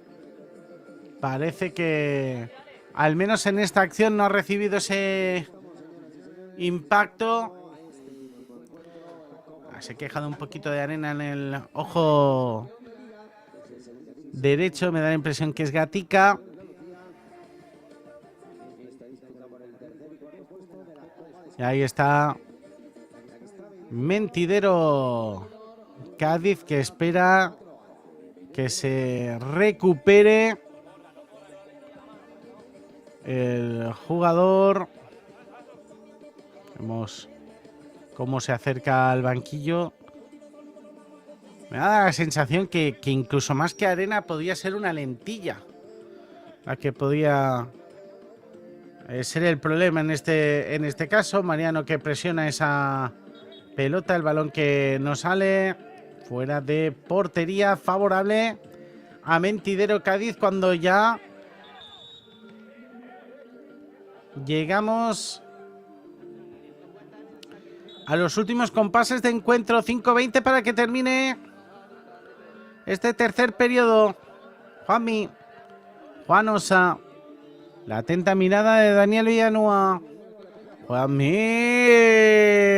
Speaker 1: parece que al menos en esta acción no ha recibido ese impacto. Se queja de un poquito de arena en el ojo derecho. Me da la impresión que es Gatica. Y ahí está Mentidero Cádiz que espera que se recupere el jugador. Vemos cómo se acerca al banquillo. Me da la sensación que incluso más que arena podía ser una lentilla la que podía ser el problema en este caso. Mariano que presiona esa pelota, el balón que no sale, fuera de portería, favorable a Mentidero Cádiz cuando ya llegamos a los últimos compases de encuentro. 5:20 para que termine este tercer periodo. Juanmi, Juan Osa, la atenta mirada de Daniel Villanueva. Juanmi,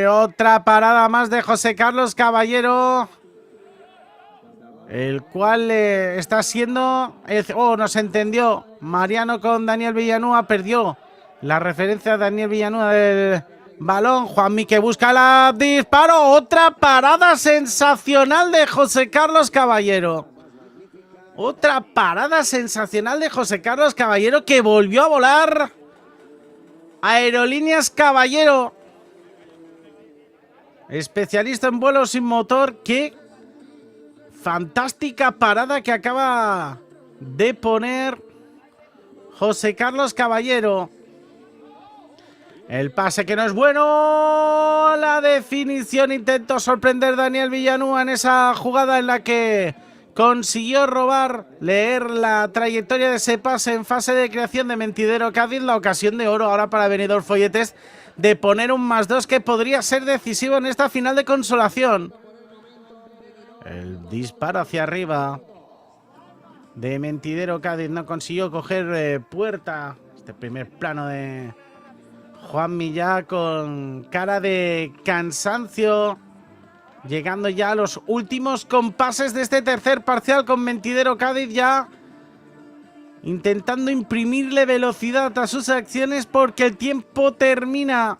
Speaker 1: otra parada más de José Carlos Caballero, el cual está siendo... nos entendió Mariano con Daniel Villanueva, perdió la referencia a Daniel Villanueva del balón. Juanmi que busca la disparo, otra parada sensacional de José Carlos Caballero. Otra parada sensacional de José Carlos Caballero, que volvió a volar. Aerolíneas Caballero, especialista en vuelos sin motor. Qué fantástica parada que acaba de poner José Carlos Caballero. El pase que no es bueno. La definición, intentó sorprender Daniel Villanueva en esa jugada en la que consiguió leer la trayectoria de ese pase en fase de creación de Mentidero Cádiz. La ocasión de oro ahora para Benidorm Folletes de poner un +2 que podría ser decisivo en esta final de consolación. El disparo hacia arriba de Mentidero Cádiz no consiguió coger puerta. Este primer plano de Juanmi ya con cara de cansancio, llegando ya a los últimos compases de este tercer parcial, con Mentidero Cádiz ya intentando imprimirle velocidad a sus acciones porque el tiempo termina.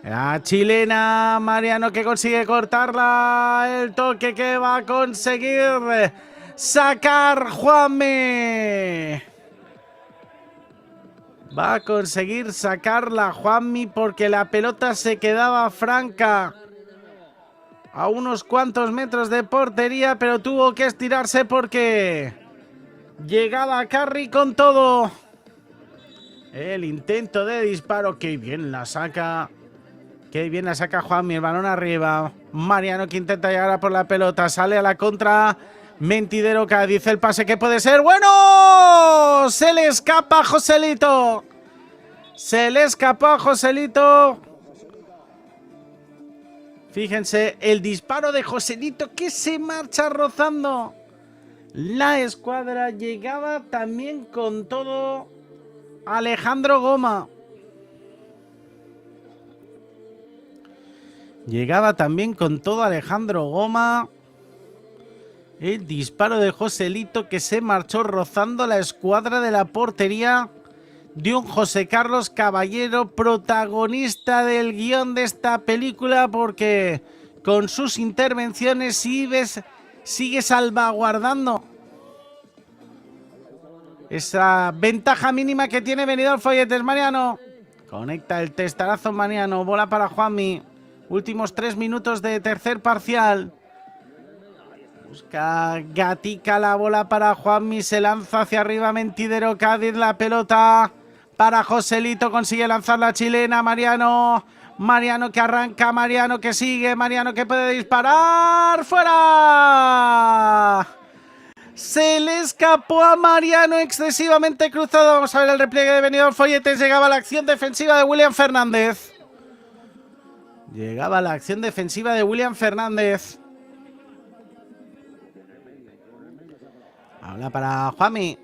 Speaker 1: La chilena, Mariano, que consigue cortarla. El toque que va a conseguir sacar Juanmi. Va a conseguir sacarla Juanmi porque la pelota se quedaba franca a unos cuantos metros de portería, pero tuvo que estirarse porque llegaba Carri con todo. El intento de disparo, que bien la saca. Qué bien la saca Juanmi, el balón arriba. Mariano que intenta llegar a por la pelota, sale a la contra. Mentidero Cádiz, el pase que puede ser bueno. Se le escapa a Joselito. Se le escapó a Joselito. Fíjense, el disparo de Joselito que se marcha rozando la escuadra. Llegaba también con todo Alejandro Goma. Llegaba también con todo Alejandro Goma. El disparo de Joselito que se marchó rozando la escuadra de la portería de un José Carlos Caballero, protagonista del guión de esta película, porque con sus intervenciones sigue salvaguardando esa ventaja mínima que tiene Benidorm Folletes. Mariano conecta el testarazo, Mariano, bola para Juanmi. Últimos 3 minutos de tercer parcial. Busca Gatica la bola para Juanmi, se lanza hacia arriba Mentidero Cádiz, la pelota para Joselito, consigue lanzar la chilena. Mariano que arranca, Mariano que sigue, Mariano que puede disparar, ¡fuera! Se le escapó a Mariano, excesivamente cruzado. Vamos a ver el repliegue de Benidorm Folletes. Llegaba la acción defensiva de William Fernández. Llegaba la acción defensiva de William Fernández. Habla para Juanmi.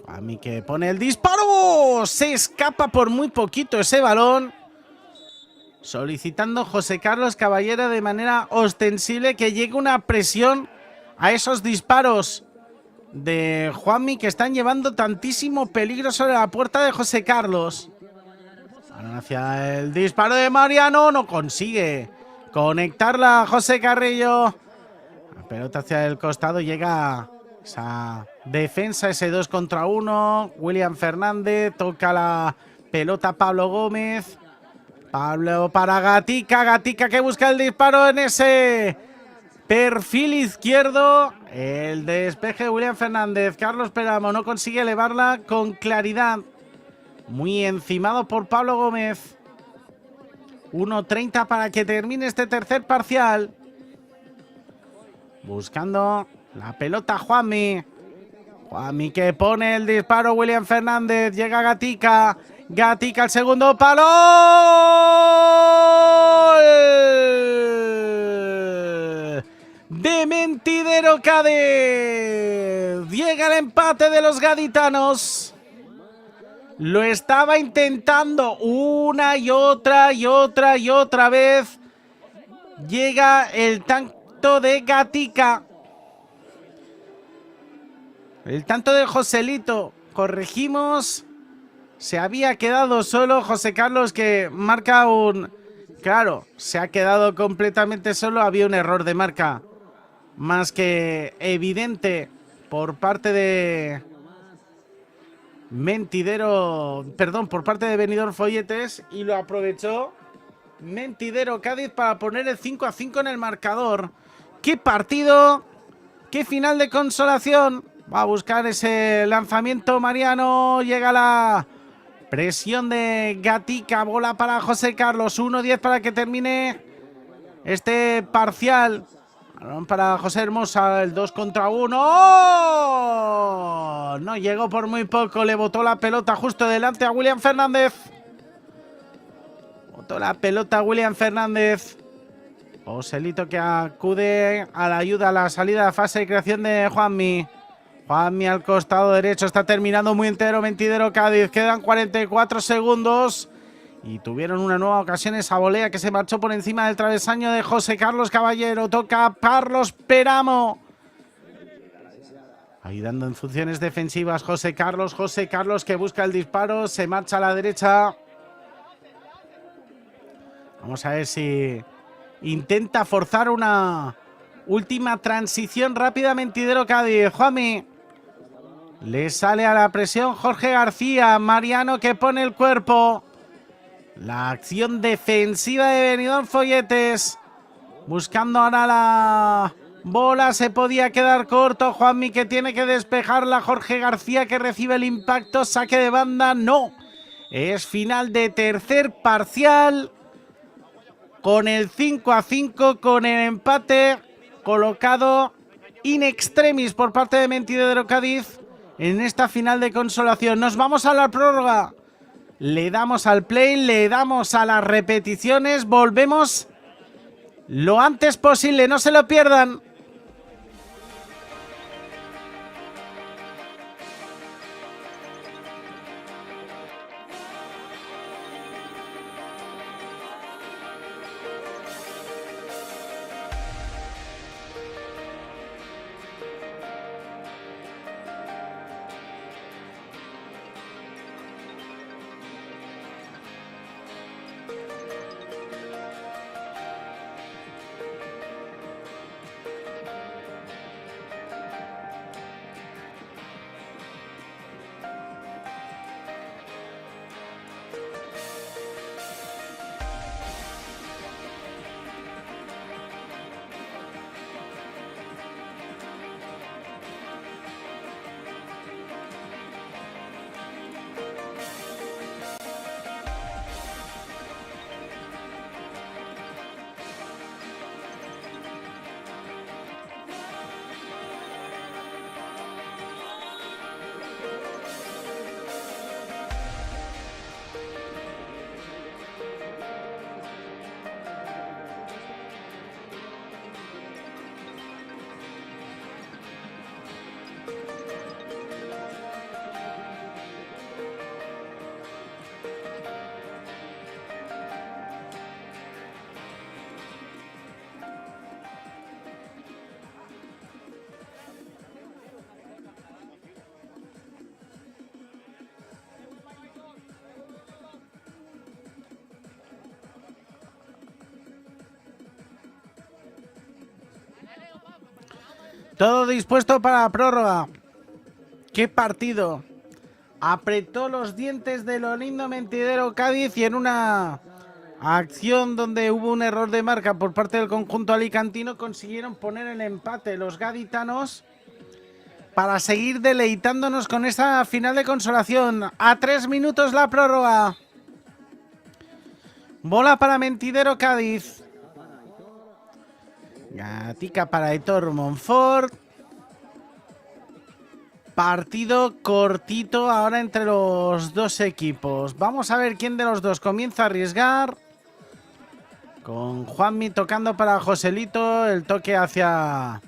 Speaker 1: Juanmi que pone el disparo. Se escapa por muy poquito ese balón. Solicitando José Carlos Caballero de manera ostensible que llegue una presión a esos disparos de Juanmi que están llevando tantísimo peligro sobre la puerta de José Carlos. Hacia el disparo de Mariano, no consigue conectarla José Carrillo. La pelota hacia el costado, llega esa defensa, ese 2 contra 1. William Fernández, toca la pelota Pablo Gómez. Pablo para Gatica, Gatica que busca el disparo en ese perfil izquierdo. El despeje de William Fernández. Carlos Peramo no consigue elevarla con claridad. Muy encimado por Pablo Gómez. 1:30 para que termine este tercer parcial. Buscando la pelota Juanmi. Juanmi que pone el disparo. William Fernández. Llega Gatica. Gatica al segundo palo. gol de Mentidero Cádiz. Llega el empate de los gaditanos. Lo estaba intentando una y otra vez. Llega el tanto de Gatica. El tanto de Joselito. Corregimos. Se había quedado solo José Carlos, que marca un... Claro, se ha quedado completamente solo. Había un error de marca más que evidente por parte de Mentidero, perdón, por parte de Benidorm Folletes, y lo aprovechó Mentidero Cádiz para poner el 5-5 en el marcador. ¡Qué partido! ¡Qué final de consolación! Va a buscar ese lanzamiento Mariano. Llega la presión de Gatica. Bola para José Carlos. 1-10 para que termine este parcial. Balón para José Hermosa. El 2 contra 1. ¡Oh! No llegó por muy poco. Le botó la pelota justo delante a William Fernández. Botó la pelota a William Fernández. Joselito que acude a la ayuda a la salida de fase de creación de Juanmi. Juanmi al costado derecho. Está terminando muy entero Mentidero Cádiz. Quedan 44 segundos. Y tuvieron una nueva ocasión esa volea que se marchó por encima del travesaño de José Carlos Caballero. Toca Carlos Peramo. Ahí dando en funciones defensivas José Carlos que busca el disparo. Se marcha a la derecha. Vamos a ver si intenta forzar una última transición rápida Mentidero Cádiz. Juanmi. Le sale a la presión Jorge García. Mariano que pone el cuerpo. La acción defensiva de Benidorm Folletes. Buscando ahora la bola. Se podía quedar corto. Juanmi que tiene que despejarla. Jorge García que recibe el impacto. Saque de banda. No. Es final de tercer parcial. Con el 5-5. Con el empate colocado in extremis por parte de Mentidero Cádiz en esta final de consolación. Nos vamos a la prórroga. Le damos al play, le damos a las repeticiones. Volvemos lo antes posible, no se lo pierdan. Todo dispuesto para la prórroga. ¡Qué partido! Apretó los dientes de lo lindo Mentidero Cádiz y en una acción donde hubo un error de marca por parte del conjunto alicantino consiguieron poner el empate los gaditanos para seguir deleitándonos con esta final de consolación. A 3 minutos la prórroga. Bola para Mentidero Cádiz. Gatica para Aitor Monfort. Partido cortito ahora entre los dos equipos. Vamos a ver quién de los dos comienza a arriesgar. Con Juanmi tocando para Joselito. El toque hacia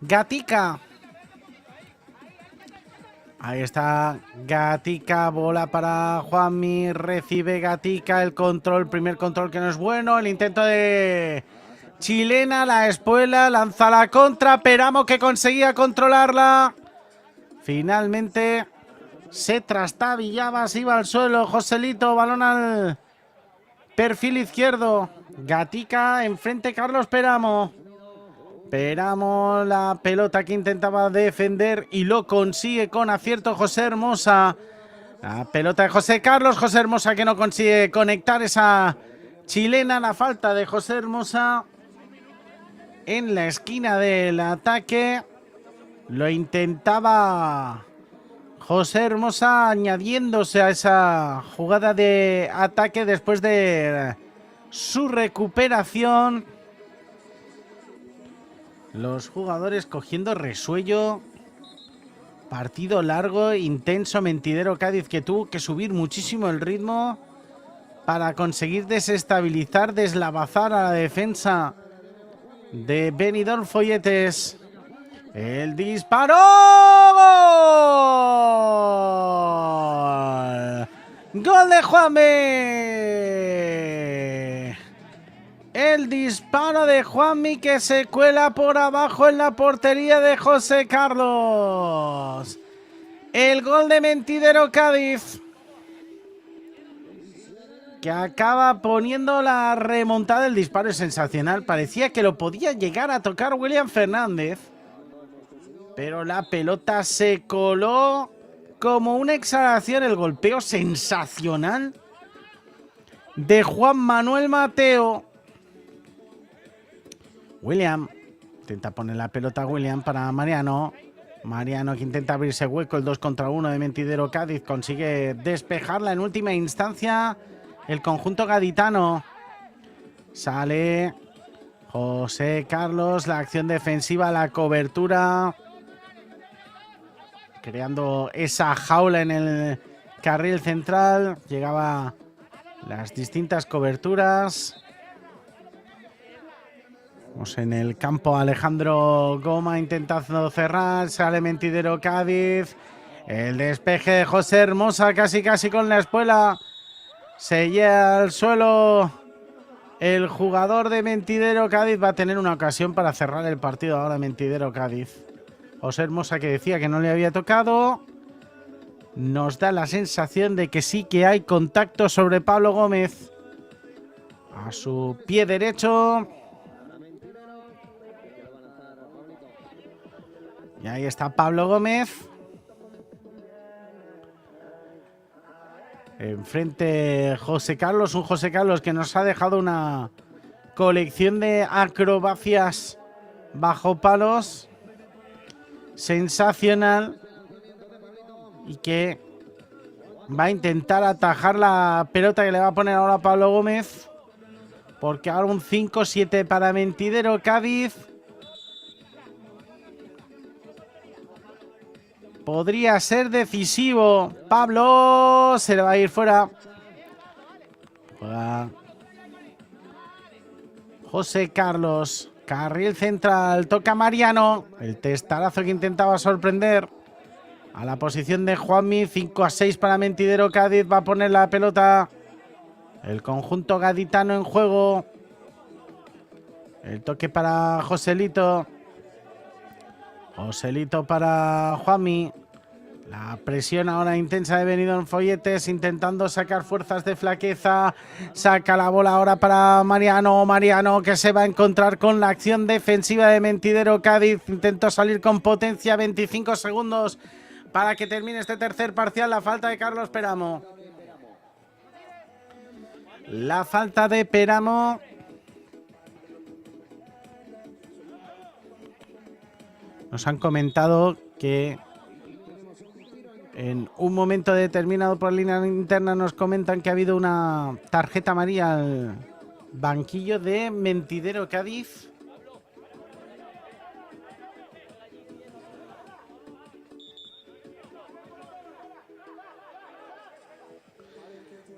Speaker 1: Gatica. Ahí está Gatica, bola para Juanmi, recibe Gatica, el control, primer control que no es bueno, el intento de Chilena, la espuela, lanza la contra, Peramo que conseguía controlarla. Finalmente se trastabillaba, se iba al suelo, Joselito, balón al perfil izquierdo, Gatica, enfrente Carlos Peramo. Peramo, la pelota que intentaba defender y lo consigue con acierto José Hermosa. La pelota de José Carlos, José Hermosa que no consigue conectar esa chilena. La falta de José Hermosa en la esquina del ataque. Lo intentaba José Hermosa añadiéndose a esa jugada de ataque después de su recuperación. Los jugadores cogiendo resuello. Partido largo, intenso, Mentidero Cádiz que tuvo que subir muchísimo el ritmo para conseguir desestabilizar, deslavazar a la defensa de Benidorm Folletes. El disparo. ¡Gol de Juanmi! El disparo de Juanmi que se cuela por abajo en la portería de José Carlos. El gol de Mentidero Cádiz, que acaba poniendo la remontada. El disparo es sensacional. Parecía que lo podía llegar a tocar William Fernández, pero la pelota se coló como una exhalación. El golpeo sensacional de Juan Manuel Mateo. William intenta poner la pelota a William para Mariano. Mariano que intenta abrirse hueco, el 2 contra 1 de Mentidero Cádiz. Consigue despejarla en última instancia el conjunto gaditano. Sale José Carlos, la acción defensiva, la cobertura, creando esa jaula en el carril central. Llegaba las distintas coberturas. En el campo Alejandro Goma intentando cerrar, sale Mentidero Cádiz. El despeje de José Hermosa casi con la espuela. Se lleva al suelo el jugador de Mentidero Cádiz. Va a tener una ocasión para cerrar el partido ahora Mentidero Cádiz. José Hermosa, que decía que no le había tocado, nos da la sensación de que sí que hay contacto sobre Pablo Gómez. A su pie derecho. Y ahí está Pablo Gómez. Enfrente José Carlos, un José Carlos que nos ha dejado una colección de acrobacias bajo palos sensacional y que va a intentar atajar la pelota que le va a poner ahora Pablo Gómez, porque ahora un 5-7 para Mentidero Cádiz. Podría ser decisivo. Pablo se le va a ir fuera. Juega José Carlos. Carril central. Toca Mariano. El testarazo que intentaba sorprender a la posición de Juanmi. 5-6 para Mentidero Cádiz. Va a poner la pelota el conjunto gaditano en juego. El toque para Joselito. Joselito para Juanmi. La presión ahora intensa de Benidorm Folletes, intentando sacar fuerzas de flaqueza. Saca la bola ahora para Mariano. Mariano que se va a encontrar con la acción defensiva de Mentidero Cádiz. Intentó salir con potencia. 25 segundos para que termine este tercer parcial. La falta de Carlos Peramo. La falta de Peramo. Nos han comentado que en un momento determinado por línea interna nos comentan que ha habido una tarjeta amarilla al banquillo de Mentidero Cádiz.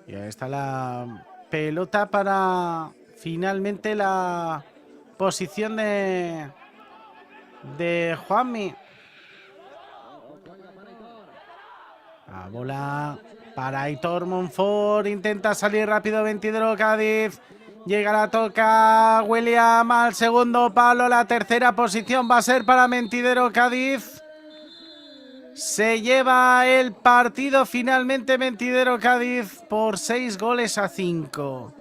Speaker 1: Y ahí está la pelota para finalmente la posición de Juanmi. La bola para Aitor Monfort. Intenta salir rápido Mentidero Cádiz. Llega la toca William al segundo palo. La tercera posición va a ser para Mentidero Cádiz. Se lleva el partido finalmente Mentidero Cádiz por 6-5.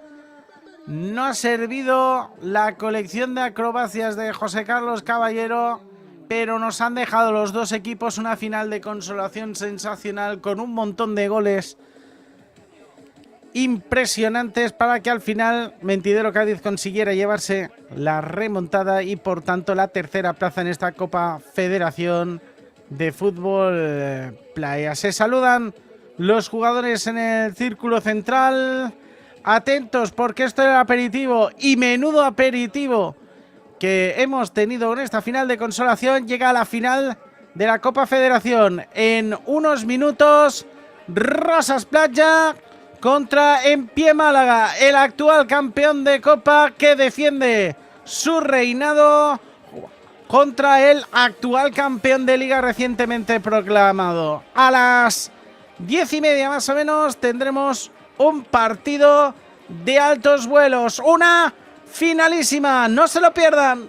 Speaker 1: No ha servido la colección de acrobacias de José Carlos Caballero, pero nos han dejado los dos equipos una final de consolación sensacional con un montón de goles impresionantes para que al final Mentidero Cádiz consiguiera llevarse la remontada y por tanto la tercera plaza en esta Copa Federación de Fútbol Playa. Se saludan los jugadores en el círculo central. Atentos porque esto era el aperitivo y menudo aperitivo que hemos tenido en esta final de consolación. Llega a la final de la Copa Federación en unos minutos. Rosas Playa contra En Pie Málaga, el actual campeón de Copa que defiende su reinado contra el actual campeón de Liga recientemente proclamado. A las 10:30 más o menos tendremos un partido de altos vuelos, una finalísima, no se lo pierdan.